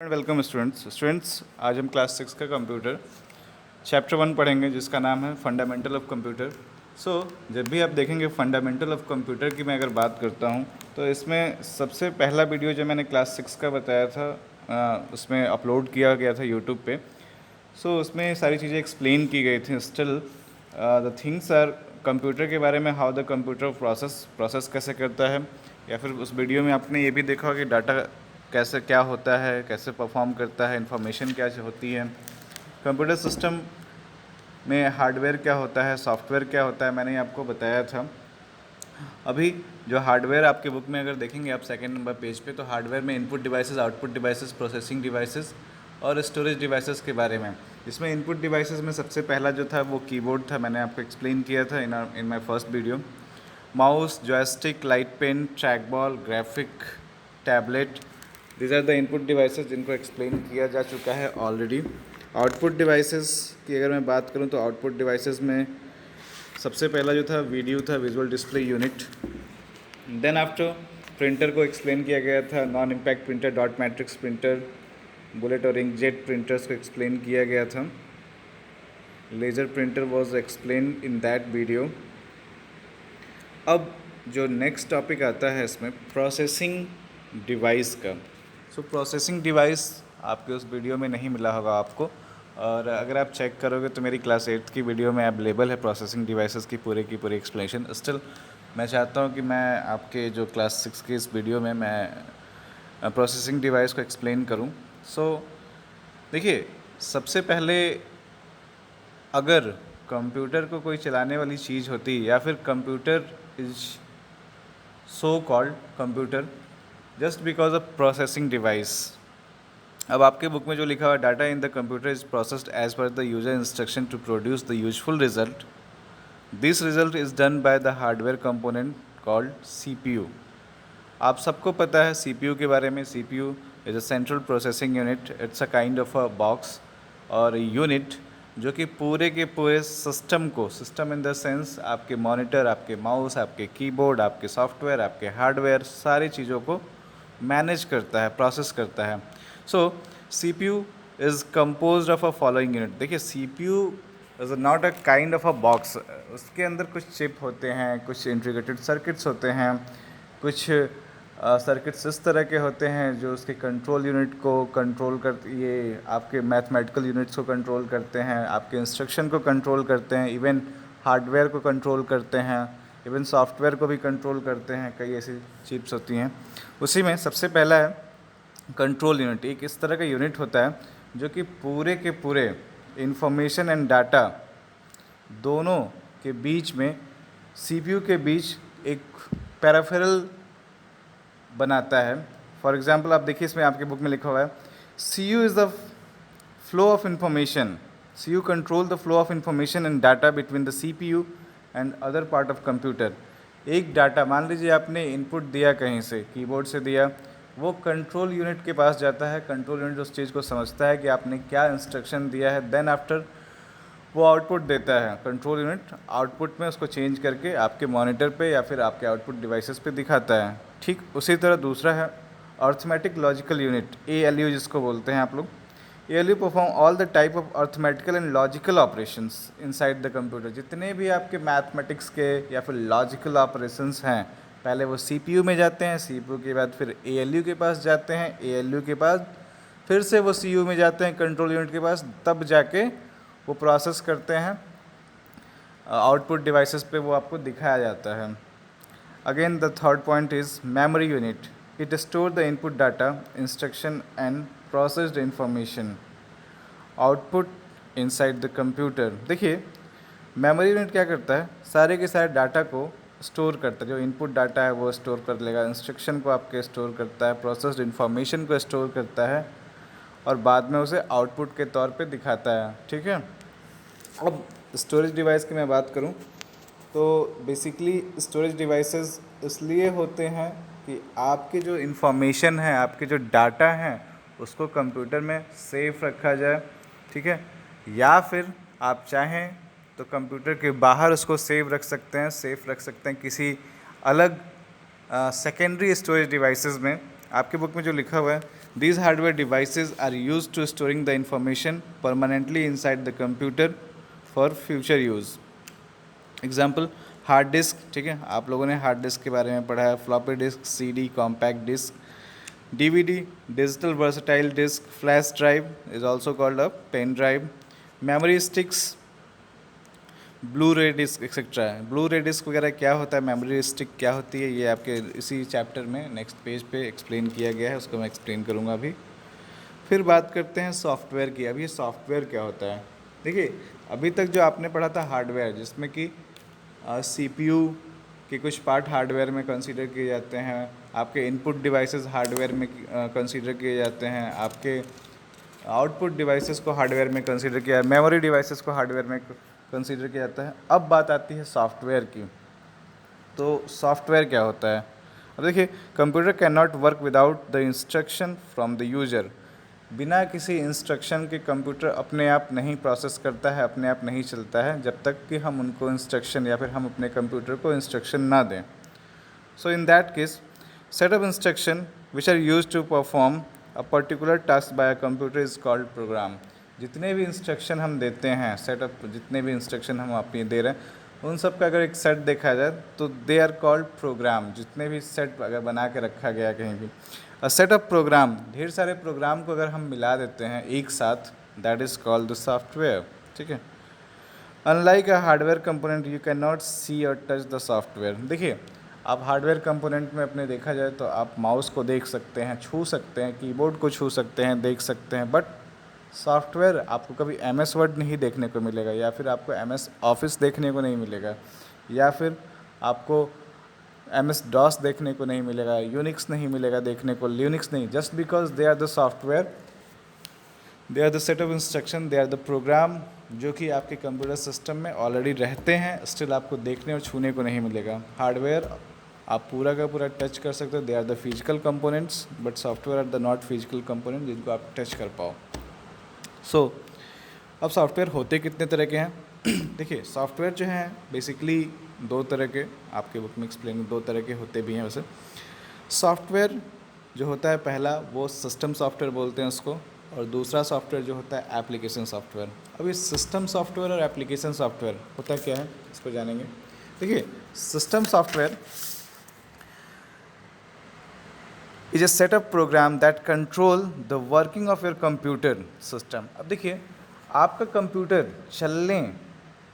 Welcome students आज हम class 6 का कंप्यूटर चैप्टर 1 पढ़ेंगे जिसका नाम है फंडामेंटल ऑफ कंप्यूटर। जब भी आप देखेंगे फंडामेंटल ऑफ कंप्यूटर की मैं अगर बात करता हूँ तो इसमें सबसे पहला वीडियो जो मैंने क्लास 6 का बताया था उसमें अपलोड किया गया था यूट्यूब पे। उसमें सारी चीज़ें एक्सप्लेन की गई थी। Still the things are computer के बारे में, हाउ द कंप्यूटर प्रोसेस कैसे करता है, या फिर उस वीडियो में आपने ये भी देखा कि डाटा कैसे क्या होता है, कैसे परफॉर्म करता है, इन्फॉर्मेशन क्या होती है, कंप्यूटर सिस्टम में हार्डवेयर क्या होता है, सॉफ्टवेयर क्या होता है, मैंने आपको बताया था। अभी जो हार्डवेयर आपके बुक में अगर देखेंगे आप सेकंड नंबर पेज पे, तो हार्डवेयर में input devices, output devices, processing devices और स्टोरेज डिवाइसेस के बारे में। इसमें इनपुट डिवाइसेस में सबसे पहला जो था वो कीबोर्ड था, मैंने आपको एक्सप्लेन किया था in my first video. Mouse, joystick, light pen, track ball, graphic tablet, these are the input devices जिनको एक्सप्लेन किया जा चुका है ऑलरेडी। आउटपुट डिवाइसेस की अगर मैं बात करूं तो आउटपुट डिवाइसेस में सबसे पहला जो था वीडियो था, visual display unit. Then after printer को एक्सप्लेन किया गया था, non impact printer, dot matrix printer, bullet और इंकजेट प्रिंटर्स को एक्सप्लेन किया गया था। Laser printer was explain in that video. अब जो नेक्स्ट टॉपिक आता है इसमें प्रोसेसिंग डिवाइस का। प्रोसेसिंग डिवाइस आपके उस वीडियो में नहीं मिला होगा आपको, और अगर आप चेक करोगे तो मेरी क्लास 8 की वीडियो में अवेलेबल है प्रोसेसिंग डिवाइसेस की पूरी एक्सप्लेनेशन। स्टिल मैं चाहता हूँ कि मैं आपके जो क्लास 6 की इस वीडियो में मैं प्रोसेसिंग डिवाइस को एक्सप्लेन करूँ। देखिए, सबसे पहले अगर कंप्यूटर को कोई चलाने वाली चीज़ होती, या फिर computer is so called computer just because of processing device. अब आपके बुक में जो लिखा हुआ, data in the computer is processed as per the user instruction to produce the useful result. This result is done by the hardware component called CPU. आप सबको पता है सीपीयू के बारे में। CPU is a central processing unit. It's a kind of a box और unit जो कि पूरे के पूरे सिस्टम को, सिस्टम इन द सेंस आपके मॉनिटर, आपके माउस, आपके कीबोर्ड, आपके सॉफ्टवेयर, आपके हार्डवेयर, सारी चीज़ों को मैनेज करता है, प्रोसेस करता है। CPU is composed of a following unit. देखिए, CPU is not a kind of a box. उसके अंदर कुछ चिप होते हैं, कुछ इंटीग्रेटेड सर्किट्स होते हैं, कुछ सर्किट्स इस तरह के होते हैं जो उसके कंट्रोल यूनिट को कंट्रोल कर, ये आपके मैथमेटिकल यूनिट्स को कंट्रोल करते हैं, आपके इंस्ट्रक्शन को कंट्रोल करते हैं, इवन हार्डवेयर को कंट्रोल करते हैं, इवन सॉफ्टवेयर को भी कंट्रोल करते हैं। कई ऐसी चिप्स होती हैं। उसी में सबसे पहला है कंट्रोल यूनिट। एक इस तरह का यूनिट होता है जो कि पूरे के पूरे इंफॉर्मेशन एंड डाटा दोनों के बीच में, सीपीयू के बीच एक पैराफेरल बनाता है। फॉर एग्जांपल आप देखिए, इसमें आपके बुक में लिखा हुआ है C U is the flow of information. C U control the flow of information and data between the C P U and other part of computer. एक डाटा, मान लीजिए आपने इनपुट दिया कहीं से, कीबोर्ड से दिया, वो कंट्रोल यूनिट के पास जाता है। कंट्रोल यूनिट उस चीज़ को समझता है कि आपने क्या इंस्ट्रक्शन दिया है, देन आफ्टर वो आउटपुट देता है। कंट्रोल यूनिट आउटपुट में उसको चेंज करके आपके मॉनिटर पे या फिर आपके आउटपुट डिवाइसेस पे दिखाता है। ठीक उसी तरह दूसरा है अर्थमेटिक लॉजिकल यूनिट, ALU जिसको बोलते हैं आप लोग। ALU perform all the type of arithmetical and logical operations inside the computer. जितने भी आपके मैथमेटिक्स के या फिर लॉजिकल ऑपरेशंस हैं, पहले वो CPU में जाते हैं, CPU के बाद फिर ALU के पास जाते हैं, ALU के बाद फिर से वो CU में जाते हैं कंट्रोल यूनिट के पास, तब जाके वो प्रोसेस करते हैं आउटपुट डिवाइसेस पे, वो आपको दिखाया जाता है। Again the third point is memory unit. It store the input data, instruction and processed information output inside the computer. देखिए, मेमोरी यूनिट क्या करता है, सारे के सारे डाटा को स्टोर करता है। जो इनपुट डाटा है वो स्टोर कर लेगा, इंस्ट्रक्शन को आपके स्टोर करता है, प्रोसेस्ड इन्फॉर्मेशन को स्टोर करता है और बाद में उसे आउटपुट के तौर पे दिखाता है। ठीक है। अब स्टोरेज डिवाइस की मैं बात करूं तो बेसिकली स्टोरेज डिवाइसेस इसलिए होते हैं कि आपके जो इन्फॉर्मेशन है, आपके जो डाटा हैं, उसको कंप्यूटर में सेफ रखा जाए। ठीक है। या फिर आप चाहें तो कंप्यूटर के बाहर उसको सेफ रख सकते हैं किसी अलग सेकेंडरी स्टोरेज डिवाइसेस में। आपके बुक में जो लिखा हुआ है These hardware devices are used to storing the information permanently inside the computer for future use. Example hard disk, ठीक है, आप लोगों ने हार्ड डिस्क के बारे में पढ़ा है, floppy disk, CD, compact disc, DVD, digital versatile disc, flash drive is also called a pen drive, memory sticks, Blu-ray disc etcetera. Blu-ray disc वगैरह क्या होता है, मेमोरी स्टिक क्या होती है, ये आपके इसी चैप्टर में नेक्स्ट पेज पे एक्सप्लेन किया गया है, उसको मैं एक्सप्लेन करूँगा अभी। फिर बात करते हैं सॉफ्टवेयर की। अब ये सॉफ्टवेयर क्या होता है, देखिए अभी तक जो आपने पढ़ा था हार्डवेयर, जिसमें कि सीपीयू के कुछ पार्ट हार्डवेयर में कंसीडर किए जाते हैं, आपके इनपुट डिवाइसेस हार्डवेयर में कंसीडर किए जाते हैं, आपके आउटपुट डिवाइसेस को हार्डवेयर में कंसीडर किया, मेमोरी डिवाइसेस को हार्डवेयर में कंसीडर किया जाता है। अब बात आती है सॉफ्टवेयर की। तो सॉफ्टवेयर क्या होता है, अब देखिए computer can not work without the instruction from the user. बिना किसी इंस्ट्रक्शन के कंप्यूटर अपने आप नहीं प्रोसेस करता है, अपने आप नहीं चलता है, जब तक कि हम उनको इंस्ट्रक्शन या फिर हम अपने कंप्यूटर को इंस्ट्रक्शन ना दें। So in that case set of instruction which are use to perform a particular task by a computer is called program. जितने भी इंस्ट्रक्शन हम देते हैं, सेटअप जितने भी इंस्ट्रक्शन हम अपनी दे रहे हैं, उन सब का अगर एक सेट देखा जाए तो दे आर कॉल्ड प्रोग्राम। जितने भी सेट अगर बना के रखा गया कहीं भी, अ सेट ऑफ प्रोग्राम, ढेर सारे प्रोग्राम को अगर हम मिला देते हैं एक साथ, that is called the software, ठीक है। Unlike a hardware component you can not see और टच द सॉफ्टवेयर। देखिए आप हार्डवेयर कंपोनेंट में अपने देखा जाए तो आप माउस को देख सकते हैं, छू सकते हैं, कीबोर्ड को छू सकते हैं, देख सकते हैं, बट सॉफ्टवेयर आपको कभी एम एस वर्ड नहीं देखने को मिलेगा, या फिर आपको एम एस ऑफिस देखने को नहीं मिलेगा, या फिर आपको एम एस डॉस देखने को नहीं मिलेगा, यूनिक्स नहीं मिलेगा देखने को, लिनक्स नहीं, just because they are the software, they are the set of instruction, they are the program जो कि आपके कंप्यूटर सिस्टम में ऑलरेडी रहते हैं, स्टिल आपको देखने और छूने को नहीं मिलेगा। हार्डवेयर आप पूरा का पूरा टच कर सकते हो, they are the physical components, but software are the not physical component जिनको आप टच कर पाओ। सो अब सॉफ्टवेयर होते कितने तरह के हैं देखिए सॉफ्टवेयर जो हैं बेसिकली दो तरह के, आपके बुक में एक्सप्लेन दो तरह के होते भी हैं वैसे। सॉफ्टवेयर जो होता है पहला वो सिस्टम सॉफ्टवेयर बोलते हैं उसको, और दूसरा सॉफ्टवेयर जो होता है एप्लीकेशन सॉफ्टवेयर। अब इस सिस्टम सॉफ्टवेयर और एप्लीकेशन सॉफ्टवेयर होता क्या है इसको जानेंगे। देखिए system software is a set of program that control the working of your computer system. अब देखिए आपका कंप्यूटर चलने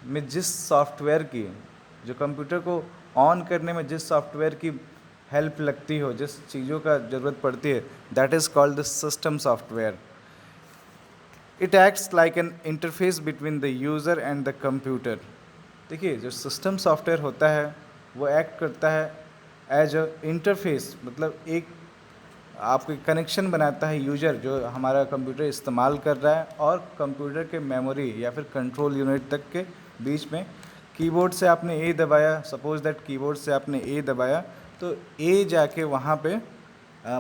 में जिस सॉफ्टवेयर की, जो कंप्यूटर को ऑन करने में जिस सॉफ्टवेयर की हेल्प लगती हो, जिस चीज़ों का ज़रूरत पड़ती है, that is called the system software. It acts like an interface between the user and the computer. देखिए जो सिस्टम सॉफ्टवेयर होता है वो एक्ट करता है एज अ इंटरफेस, मतलब एक आपके कनेक्शन बनाता है यूजर जो हमारा कंप्यूटर इस्तेमाल कर रहा है और कंप्यूटर के मेमोरी या फिर कंट्रोल यूनिट तक के बीच में। कीबोर्ड से आपने ए दबाया, सपोज दैट कीबोर्ड से आपने ए दबाया, तो ए जाके वहाँ पे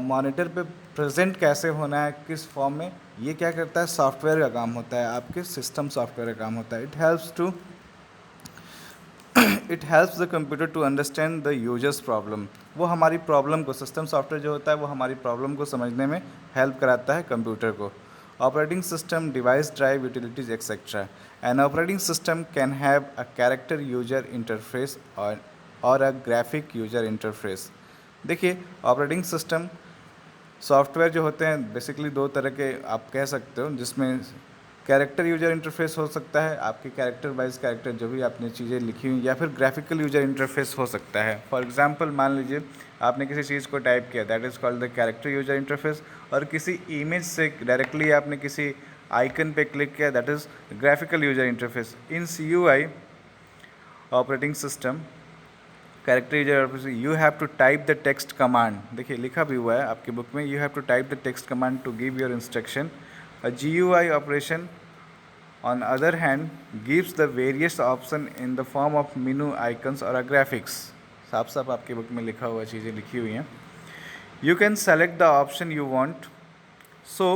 मॉनिटर पे प्रेजेंट कैसे होना है, किस फॉर्म में, ये क्या करता है, सॉफ्टवेयर का काम होता है, आपके सिस्टम सॉफ्टवेयर का काम होता है। It helps the computer to understand the users problem. वो हमारी प्रॉब्लम को, सिस्टम सॉफ्टवेयर जो होता है वो हमारी प्रॉब्लम को समझने में हेल्प कराता है कंप्यूटर को। Operating system, device, drive, utilities etcetera. N operating system can have a character user interface और अ ग्राफिक यूजर इंटरफेस। देखिए ऑपरेटिंग सिस्टम सॉफ्टवेयर जो होते हैं बेसिकली दो तरह के आप कह सकते हो, जिसमें कैरेक्टर यूजर इंटरफेस हो सकता है, आपके कैरेक्टर वाइज कैरेक्टर जो भी आपने चीज़ें लिखी हुई, या फिर ग्राफिकल यूजर इंटरफेस हो सकता है। फॉर एग्जांपल मान लीजिए आपने किसी चीज़ को टाइप किया, that is called the character user interface, और किसी इमेज से डायरेक्टली आपने किसी आइकन पे क्लिक किया, that is graphical user interface. In CUI operating system character user you have to type the text command. देखिए लिखा भी हुआ है आपकी बुक में, you have to type the text command to give your instruction. A GUI operation, on other hand, gives the various option in the form of menu icons or a graphics. साफ साफ आपकी book में लिखा हुआ चीज़ें लिखी हुई हैं। You can select the option you want, so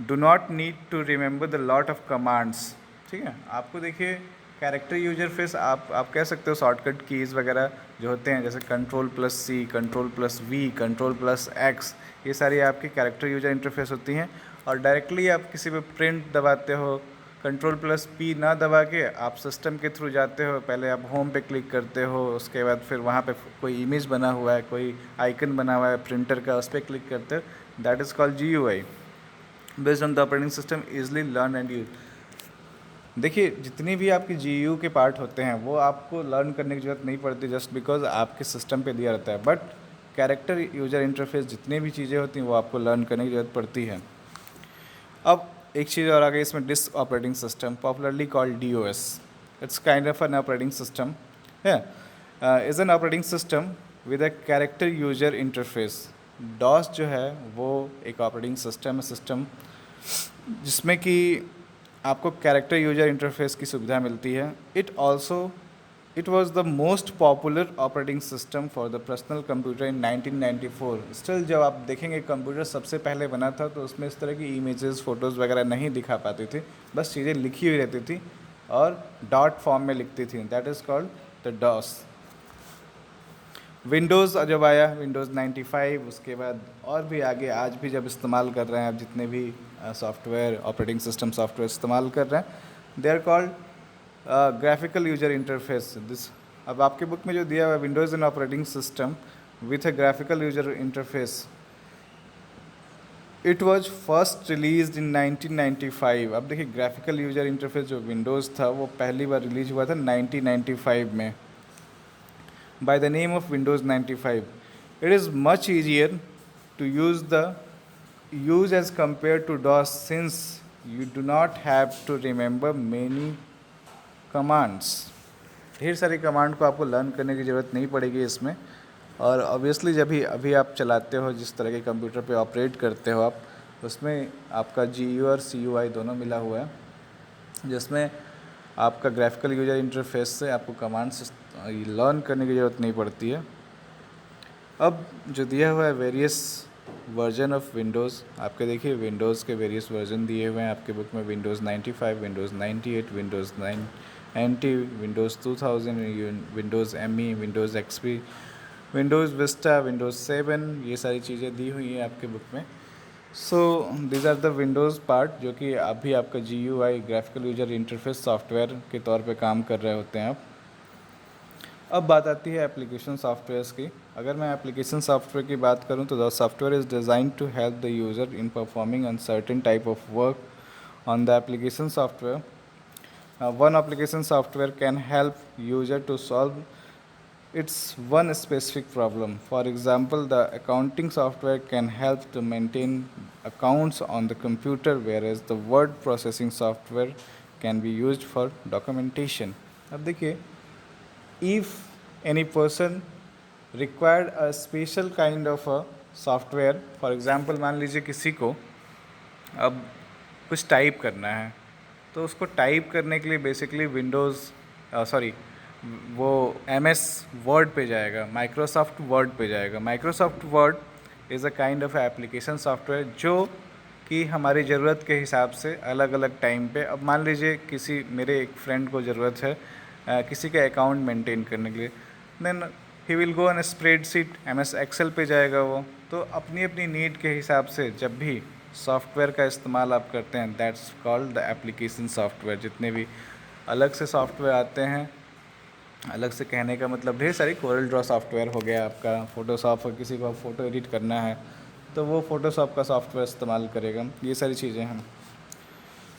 do not need to remember the lot of commands। ठीक है, आपको देखिए कैरेक्टर यूजर फेस आप कह सकते हो शॉर्टकट कीज़ वगैरह जो होते हैं, जैसे Ctrl+C, Ctrl+V, Ctrl+X, ये सारी आपकी कैरेक्टर यूजर इंटरफेस होती हैं। और डायरेक्टली आप किसी पे प्रिंट दबाते हो, Ctrl+P ना दबा के आप सिस्टम के थ्रू जाते हो, पहले आप होम पे क्लिक करते हो, उसके बाद फिर वहाँ पे कोई इमेज बना हुआ है, कोई आइकन बना हुआ है प्रिंटर का, उस पर क्लिक करते हो, that is called GUI, based on the operating system easily learn and use. देखिए जितनी भी आपकी GUI के पार्ट होते हैं वो आपको लर्न करने की ज़रूरत नहीं पड़ती, जस्ट बिकॉज आपके सिस्टम पे दिया रहता है। बट कैरेक्टर यूजर इंटरफेस जितनी भी चीज़ें होती हैं वो आपको लर्न करने की ज़रूरत पड़ती है। अब एक चीज़ और आ गई इसमें, disk operating system, popularly called DOS। It's kind of an operating system है, is an operating system with a character user interface. DOS जो है वो एक ऑपरेटिंग सिस्टम जिसमें कि आपको कैरेक्टर यूजर इंटरफेस की सुविधा मिलती है। It was the most popular operating system for the personal computer in 1994। Still जब आप देखेंगे कंप्यूटर सबसे पहले बना था तो उसमें इस तरह की इमेजेस फ़ोटोज़ वगैरह नहीं दिखा पाती थी, बस चीज़ें लिखी हुई रहती थी और डॉट फॉर्म में लिखती थी, that is called the DOS. Windows जब आया, विंडोज़ 95, उसके बाद और भी आगे आज भी जब इस्तेमाल कर रहे हैं आप, जितने भी सॉफ्टवेयर ऑपरेटिंग सिस्टम सॉफ्टवेयर इस्तेमाल कर रहे हैं, they are called graphical user interface. This अब आपके बुक में जो दिया हुआ है, Windows an operating system with a graphical user interface, it was first release in 1995। अब देखिए ग्राफिकल यूजर इंटरफेस जो विंडोज़ था वो पहली बार रिलीज हुआ था 1995 में, by the name of Windows 95. It is much easier to use as compared to DOS, since you do not have to remember many commands. ढेर सारी कमांड को आपको लर्न करने की ज़रूरत नहीं पड़ेगी इसमें। और ऑब्वियसली जब भी अभी आप चलाते हो, जिस तरह के कंप्यूटर पे ऑपरेट करते हो आप, उसमें आपका GUI और CUI दोनों मिला हुआ है, जिसमें आपका ग्राफिकल यूजर इंटरफेस से आपको कमांड्स लर्न करने की ज़रूरत नहीं पड़ती है। अब जो दिया हुआ है वेरियस वर्जन ऑफ विंडोज़, आपके देखिए विंडोज़ के वेरियस वर्जन दिए हुए हैं आपके बुक में, Windows 95, Windows 98, Windows 9NT, Windows 2000, Windows ME, Windows XP, Windows Vista, Windows 7, ये सारी चीज़ें दी हुई हैं आपके बुक में। So this are the Windows part, जो कि अभी आपका GUI graphical user interface software के तौर पे काम कर रहे होते हैं आप। अब बात आती है एप्लीकेशन सॉफ्टवेयर्स की। अगर मैं एप्लीकेशन सॉफ्टवेयर की बात करूं तो the software is design to help the user in performing an certain type of work on the application software. One application software can help user to solve it's one specific problem. For example, the accounting software can help to maintain accounts on the computer, whereas the word processing software can be used for documentation. अब देखिए, if any person required a special kind of a software, for example मान लीजिए किसी को अब कुछ type करना है, तो उसको टाइप करने के लिए बेसिकली वो MS वर्ड पे जाएगा, माइक्रोसॉफ्ट वर्ड पे जाएगा। Microsoft word is a kind of application software जो कि हमारी ज़रूरत के हिसाब से अलग अलग टाइम पे, अब मान लीजिए मेरे एक फ्रेंड को ज़रूरत है किसी का अकाउंट मेंटेन करने के लिए, then he will go on spreadsheet, MS Excel पे जाएगा वो। तो अपनी अपनी नीड के हिसाब से जब भी सॉफ्टवेयर का इस्तेमाल आप करते हैं, that's called the application software. जितने भी अलग से सॉफ्टवेयर आते हैं, अलग से कहने का मतलब ढेर सारी, कोरल ड्रॉ सॉफ्टवेयर हो गया आपका, फ़ोटोशॉप, किसी को फ़ोटो एडिट करना है तो वो फ़ोटोशॉप का सॉफ्टवेयर इस्तेमाल करेगा, ये सारी चीज़ें हैं।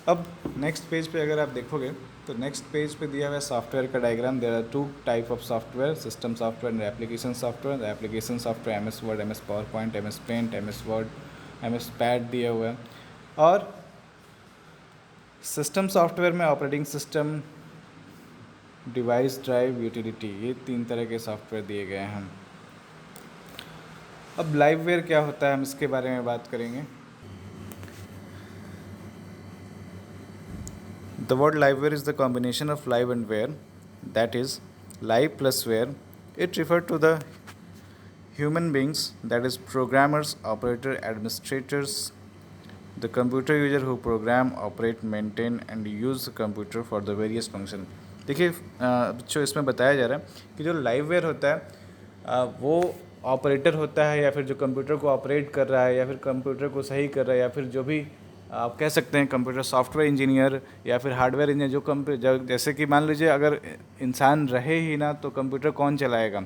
अब नेक्स्ट पेज पे अगर आप देखोगे तो नेक्स्ट पेज पे दिया हुआ है सॉफ्टवेयर का diagram. There are two type of software, system software and application software. The application software MS Word, MS PowerPoint, MS Paint, MS Word, MS pad दिया हुआ है। और सिस्टम सॉफ्टवेयर में operating system, device, drive, utility, ये 3 तरह के software दिए गए हैं। अब लाइववेयर क्या होता है, हम इसके बारे में बात करेंगे। The word liveware is the combination of live and ware, that is live plus ware. It refer to the human beings, that is programmers, operator, administrators, the computer user who program, operate, maintain and use the computer for the various function। देखिए जो इसमें बताया जा रहा है कि जो लाइववेयर होता है वो ऑपरेटर होता है या फिर जो कंप्यूटर को ऑपरेट कर रहा है या फिर कंप्यूटर को सही कर रहा है या फिर जो भी आप कह सकते हैं कंप्यूटर सॉफ्टवेयर इंजीनियर या फिर हार्डवेयर इंजीनियर जैसे कि मान लीजिए अगर इंसान रहे ही ना तो कंप्यूटर कौन चलाएगा।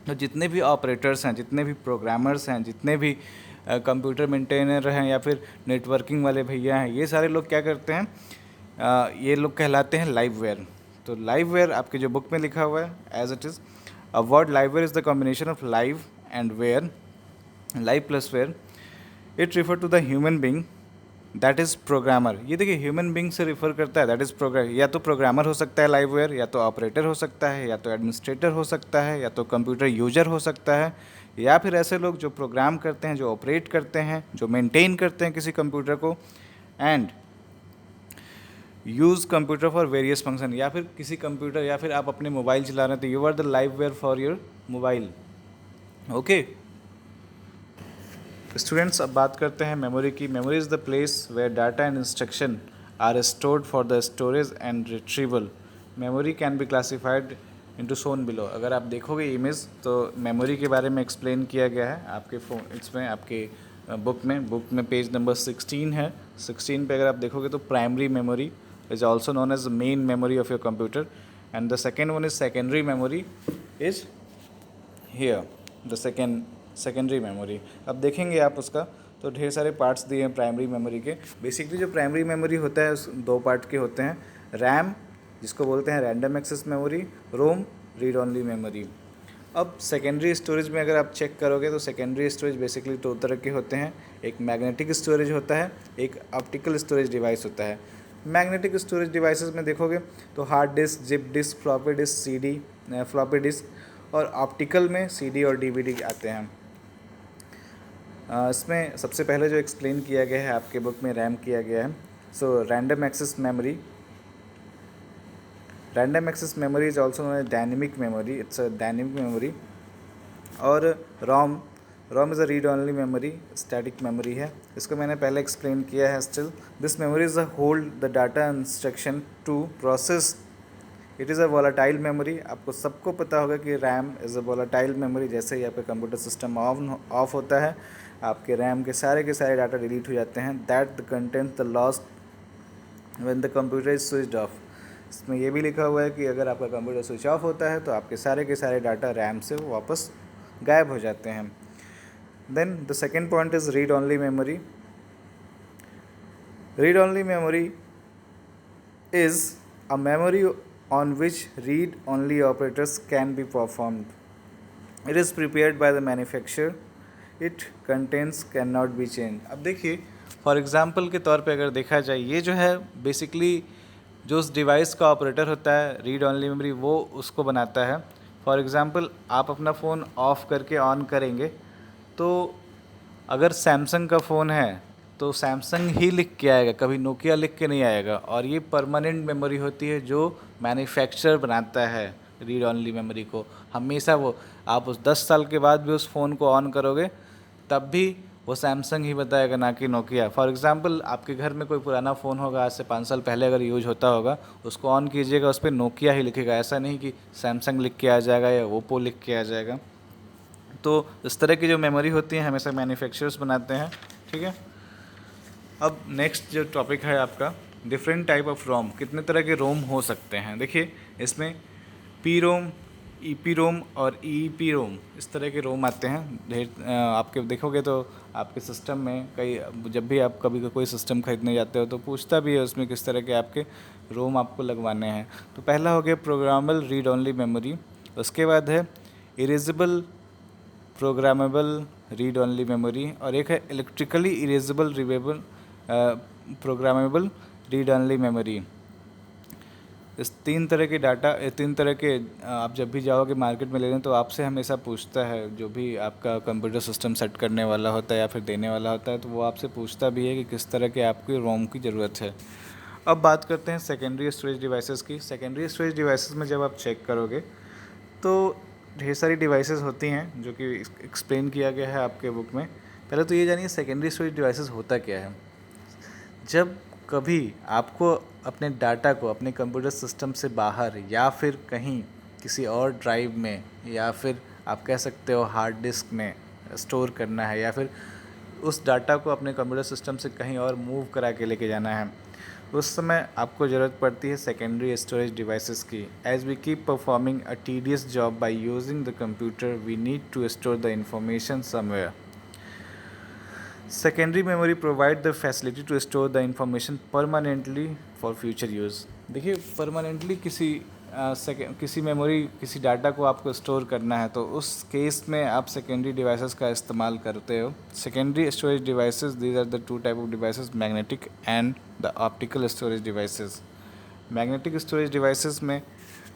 तो जितने भी ऑपरेटर्स हैं, जितने भी प्रोग्रामर्स हैं, जितने भी कंप्यूटर मेंटेनर हैं या फिर नेटवर्किंग वाले भैया हैं, ये सारे लोग क्या करते हैं, ये लोग कहलाते हैं लाइववेयर। तो लाइववेयर आपके जो बुक में लिखा हुआ है as it is a word liveware is the combination of live and ware, live plus ware. It refer to the human being that is programmer. ये देखिए ह्यूमन बींग से रिफ़र करता है, दैट इज़ प्रोग्राम। या तो programmer हो सकता है लाइववेयर, या तो ऑपरेटर हो सकता है, या तो एडमिनिस्ट्रेटर हो सकता है, या तो कंप्यूटर यूजर हो सकता है, या फिर ऐसे लोग जो प्रोग्राम करते हैं, जो ऑपरेट करते हैं, जो मेंटेन करते हैं किसी कंप्यूटर को, and use computer for various function. या फिर किसी कंप्यूटर या फिर आप अपने मोबाइल चला रहे हैं तो you are the liveware for your mobile. Okay students, अब बात करते हैं मेमोरी की। Memory is the place where data and instruction are stored for the storage and retrieval. Memory can be classified into shown below. अगर आप देखोगे image तो memory के बारे में एक्सप्लेन किया गया है आपके फ़ोन इसमें आपके बुक में पेज नंबर 16 है। 16 पे अगर आप देखोगे तो primary memory is also known as the main memory of your computer, and the second one is secondary memory is here, the secondary memory। अब देखेंगे आप उसका तो ढेर सारे पार्ट्स दिए हैं प्राइमरी मेमोरी के। बेसिकली जो प्राइमरी मेमोरी होता है उस 2 पार्ट के होते हैं, रैम जिसको बोलते हैं रैंडम एक्सेस मेमोरी, रोम रीड ओनली मेमोरी। अब सेकेंडरी स्टोरेज में अगर आप चेक करोगे तो सेकेंडरी स्टोरेज बेसिकली 2 तरह के होते हैं, एक मैग्नेटिक स्टोरेज होता है, एक ऑप्टिकल स्टोरेज डिवाइस होता है। मैग्नेटिक स्टोरेज डिवाइसेस में देखोगे तो hard disk, zip disk, floppy disk, CD, floppy disk, और ऑप्टिकल में सीडी और डीवीडी आते हैं। इसमें सबसे पहले जो एक्सप्लेन किया गया है आपके बुक में रैम किया गया है। So random access memory, random access memory is also known as dynamic memory, it's a dynamic memory. और ROM, ROM is a read only memory, static memory है। इसको मैंने पहले एक्सप्लेन किया है। Still this memory is a hold the data instruction to process. It is a volatile memory. आपको सबको पता होगा कि RAM is a volatile memory. जैसे ही आपका कंप्यूटर सिस्टम ऑफ होता है आपके रैम के सारे डाटा डिलीट हो जाते हैं। That the content the lost when the computer is switched off. इसमें ये भी लिखा हुआ है कि अगर आपका कंप्यूटर स्विच ऑफ होता है तो आपके सारे डाटा रैम से वापस गायब हो जाते हैं। Then the second point is read only memory. Read only memory is a memory on which read only operators can be performed. It is prepared by the manufacturer. It contains cannot be changed. अब देखिए for example के तौर पे अगर देखा जाए, ये जो है बेसिकली जो उस डिवाइस का ऑपरेटर होता है रीड ओनली मेमोरी, वो उसको बनाता है। फॉर एग्जांपल आप अपना फ़ोन ऑफ़ करके ऑन करेंगे तो अगर सैमसंग का फ़ोन है तो सैमसंग ही लिख के आएगा, कभी नोकिया लिख के नहीं आएगा। और ये परमानेंट मेमोरी होती है जो मैन्युफैक्चरर बनाता है रीड ओनली मेमोरी को। हमेशा वो आप उस 10 साल के बाद भी उस फ़ोन को ऑन करोगे तब भी वो सैमसंग ही बताएगा, ना कि नोकिया। फॉर एग्जांपल आपके घर में कोई पुराना फ़ोन होगा, आज से 5 साल पहले अगर यूज होता होगा, उसको ऑन कीजिएगा उस पर नोकिया ही लिखेगा, ऐसा नहीं कि सैमसंग लिख के आ जाएगा या ओप्पो लिख के आ जाएगा। तो इस तरह की जो मेमोरी होती है हमेशा मैन्युफैक्चरर्स बनाते हैं, ठीक है। अब नेक्स्ट जो टॉपिक है आपका डिफरेंट टाइप ऑफ रोम। कितने तरह के रोम हो सकते हैं, देखिए इसमें P ROM, E P ROM और ई पी रोम, इस तरह के रोम आते हैं। ढेर आपके देखोगे तो आपके सिस्टम में कई, जब भी आप कभी कोई सिस्टम खरीदने जाते हो तो पूछता भी है उसमें किस तरह के आपके रोम आपको लगवाने हैं। तो पहला हो गया प्रोग्रामेबल रीड ओनली मेमोरी, उसके बाद है erasable programmable read only memory, और एक है electrically erasable revable programmable read only memory. इस 3 तरह के डाटा, 3 तरह के आप जब भी जाओगे मार्केट में लेने तो आपसे हमेशा पूछता है, जो भी आपका कंप्यूटर सिस्टम सेट करने वाला होता है या फिर देने वाला होता है, तो वो आपसे पूछता भी है कि किस तरह के आपकी रोम की ज़रूरत है। अब बात करते हैं सेकेंडरी स्टोरेज डिवाइसेस की। सेकेंडरी स्टोरेज डिवाइसेस में जब आप चेक करोगे तो ढेर सारी डिवाइसेस होती हैं जो कि एक्सप्लेन किया गया है आपके बुक में। पहले तो ये जानिए सेकेंडरी स्टोरेज डिवाइसेस होता क्या है। जब कभी आपको अपने डाटा को अपने कंप्यूटर सिस्टम से बाहर या फिर कहीं किसी और ड्राइव में या फिर आप कह सकते हो हार्ड डिस्क में स्टोर करना है या फिर उस डाटा को अपने कंप्यूटर सिस्टम से कहीं और मूव करा के लेके जाना है, उस समय आपको ज़रूरत पड़ती है सेकेंडरी स्टोरेज डिवाइसेस की। As we keep performing a tedious job by using the computer, we need to store the information somewhere. Secondary memory provide the facility to store the information permanently for future use. देखिए, permanently किसी memory किसी data को आपको store करना है तो उस case में आप सेकेंडरी डिवाइसेस का इस्तेमाल करते हो। Secondary storage devices, these are the two type of devices, magnetic and the optical storage devices. Magnetic storage devices में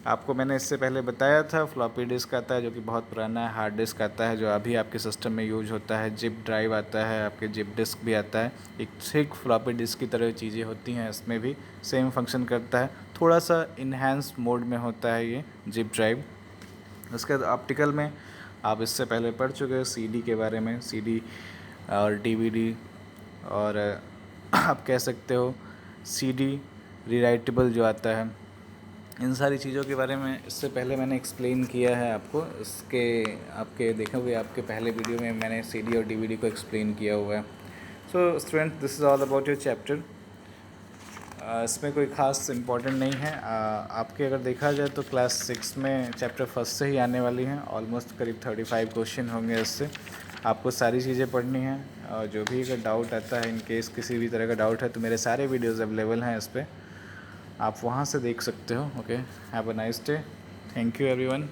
आपको मैंने इससे पहले बताया था, फ्लॉपी डिस्क आता है जो कि बहुत पुराना है, हार्ड डिस्क आता है जो अभी आपके सिस्टम में यूज होता है, जिप ड्राइव आता है, आपके जिप डिस्क भी आता है। एक थिक फ्लॉपी डिस्क की तरह चीज़ें होती हैं, इसमें भी सेम फंक्शन करता है, थोड़ा सा इन्हांस्ड मोड में होता है ये जिप ड्राइव। उसके बाद ऑप्टिकल में आप इससे पहले पढ़ चुके हो सीडी के बारे में, सीडी और डीवीडी और आप कह सकते हो सीडी रीराइटेबल जो आता है, इन सारी चीज़ों के बारे में इससे पहले मैंने एक्सप्लेन किया है आपको। इसके आपके देखोगे आपके पहले वीडियो में मैंने सीडी और डीवीडी को एक्सप्लेन किया हुआ है। So student, this is all about your chapter. इसमें कोई ख़ास इम्पोर्टेंट नहीं है। आपके अगर देखा जाए तो क्लास 6 में चैप्टर फर्स्ट से ही आने वाली हैं, ऑलमोस्ट करीब 35 क्वेश्चन होंगे। इससे आपको सारी चीज़ें पढ़नी हैं और जो भी अगर डाउट आता है, इन केस किसी भी तरह का डाउट है, तो मेरे सारे वीडियोज़ अवेलेबल हैं इस पर, आप वहाँ से देख सकते हो। Okay, have a nice day, thank you everyone.